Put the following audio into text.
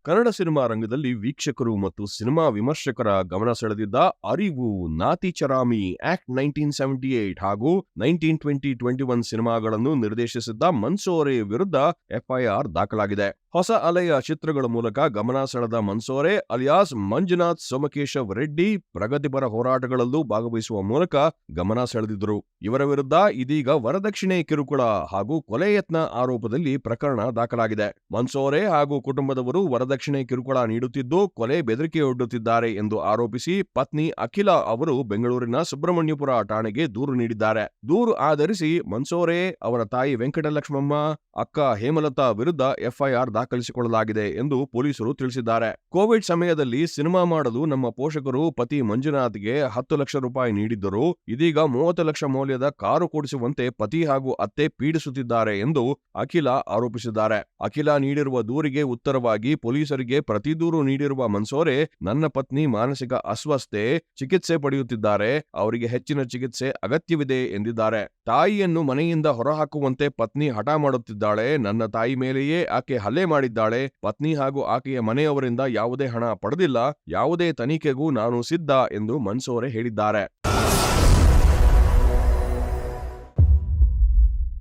Kannada cinema ರಂಗದಲ್ಲಿ ವೀಕ್ಷಕರು ಮತ್ತು ಸಿನಿಮಾ ವಿಮರ್ಶಕರ ಗಮನ ಸೆಳೆದಿದ್ದ ಅರಿವು, ನಾತಿ ಚರಾಮಿ, ಆಕ್ಟ್ 1978 ಹಾಗೂ 1920-21 ಸಿನಿಮಾಗಳನ್ನು ನಿರ್ದೇಶಿಸಿದ್ದ ಮನ್ಸೂರೆ ವಿರುದ್ಧ ಎಫ್ಐಆರ್ ದಾಖಲಾಗಿದೆ. ಹೊಸ ಅಲೆಯ ಚಿತ್ರಗಳ ಮೂಲಕ ಗಮನ ಸೆಳೆದ ಮನ್ಸೂರೆ ಅಲಿಯಾಸ್ ಮಂಜುನಾಥ್ ಸೋಮಕೇಶವ್ ರೆಡ್ಡಿ ಪ್ರಗತಿಪರ ಹೋರಾಟಗಳಲ್ಲೂ ಭಾಗವಹಿಸುವ ಮೂಲಕ ಗಮನ ಸೆಳೆದಿದ್ದರು. ಇವರ ವಿರುದ್ಧ ಇದೀಗ ವರದಕ್ಷಿಣೆ ಕಿರುಕುಳ ಹಾಗೂ ಕೊಲೆ ಯತ್ನ ಆರೋಪದಲ್ಲಿ ಪ್ರಕರಣ ದಾಖಲಾಗಿದೆ. ಮನ್ಸೂರೆ ಹಾಗೂ ಕುಟುಂಬದವರು ವರದಕ್ಷಿಣೆ ಕಿರುಕುಳ ನೀಡುತ್ತಿದ್ದು ಕೊಲೆ ಬೆದರಿಕೆಯೊಡ್ಡುತ್ತಿದ್ದಾರೆ ಎಂದು ಆರೋಪಿಸಿ ಪತ್ನಿ ಅಖಿಲಾ ಅವರು ಬೆಂಗಳೂರಿನ ಸುಬ್ರಹ್ಮಣ್ಯಪುರ ಠಾಣೆಗೆ ದೂರು ನೀಡಿದ್ದಾರೆ. ದೂರು ಆಧರಿಸಿ ಮನ್ಸೂರೆ, ಅವರ ತಾಯಿ ವೆಂಕಟಲಕ್ಷ್ಮಮ್ಮ, ಅಕ್ಕ ಹೇಮಲತಾ ವಿರುದ್ಧ ಎಫ್ಐಆರ್ ದಾಖಲಿಸಿಕೊಳ್ಳಲಾಗಿದೆ ಎಂದು ಪೊಲೀಸರು ತಿಳಿಸಿದ್ದಾರೆ. ಕೋವಿಡ್ ಸಮಯದಲ್ಲಿ ಸಿನಿಮಾ ಮಾಡಲು ನಮ್ಮ ಪೋಷಕರು ಪತಿ ಮಂಜುನಾಥ್ಗೆ 10 ಲಕ್ಷ ರೂಪಾಯಿ ನೀಡಿದ್ದರು. ಇದೀಗ 30 ಲಕ್ಷ ಮೌಲ್ಯದ ಕಾರು ಕೊಡಿಸುವಂತೆ ಪತಿ ಹಾಗೂ ಅತ್ತೆ ಪೀಡಿಸುತ್ತಿದ್ದಾರೆ ಎಂದು ಅಖಿಲಾ ಆರೋಪಿಸಿದ್ದಾರೆ. ಅಖಿಲಾ ನೀಡಿರುವ ದೂರಿಗೆ ಉತ್ತರವಾಗಿ ಪೊಲೀಸರಿಗೆ ಪ್ರತಿ ದೂರು ನೀಡಿರುವ ಮನ್ಸೂರೆ, ನನ್ನ ಪತ್ನಿ ಮಾನಸಿಕ ಅಸ್ವಸ್ಥೆ, ಚಿಕಿತ್ಸೆ ಪಡೆಯುತ್ತಿದ್ದಾರೆ, ಅವರಿಗೆ ಹೆಚ್ಚಿನ ಚಿಕಿತ್ಸೆ ಅಗತ್ಯವಿದೆ ಎಂದಿದ್ದಾರೆ. ತಾಯಿಯನ್ನು ಮನೆಯಿಂದ ಹೊರಹಾಕುವಂತೆ ಪತ್ನಿ ಹಠ ಮಾಡುತ್ತಿದ್ದಾಳೆ. ನನ್ನ ತಾಯಿ ಮೇಲೆಯೇ ಆಕೆ ಹಲ್ಲೆ ಮಾಡಿದ್ದಾಳೆ. ಪತ್ನಿ ಹಾಗೂ ಆಕೆಯ ಮನೆಯವರಿಂದ ಯಾವುದೇ ಹಣ ಪಡೆದಿಲ್ಲ. ಯಾವುದೇ ತನಿಖೆಗೂ ನಾನು ಸಿದ್ಧ ಎಂದು ಮನ್ಸೂರೆ ಹೇಳಿದ್ದಾರೆ.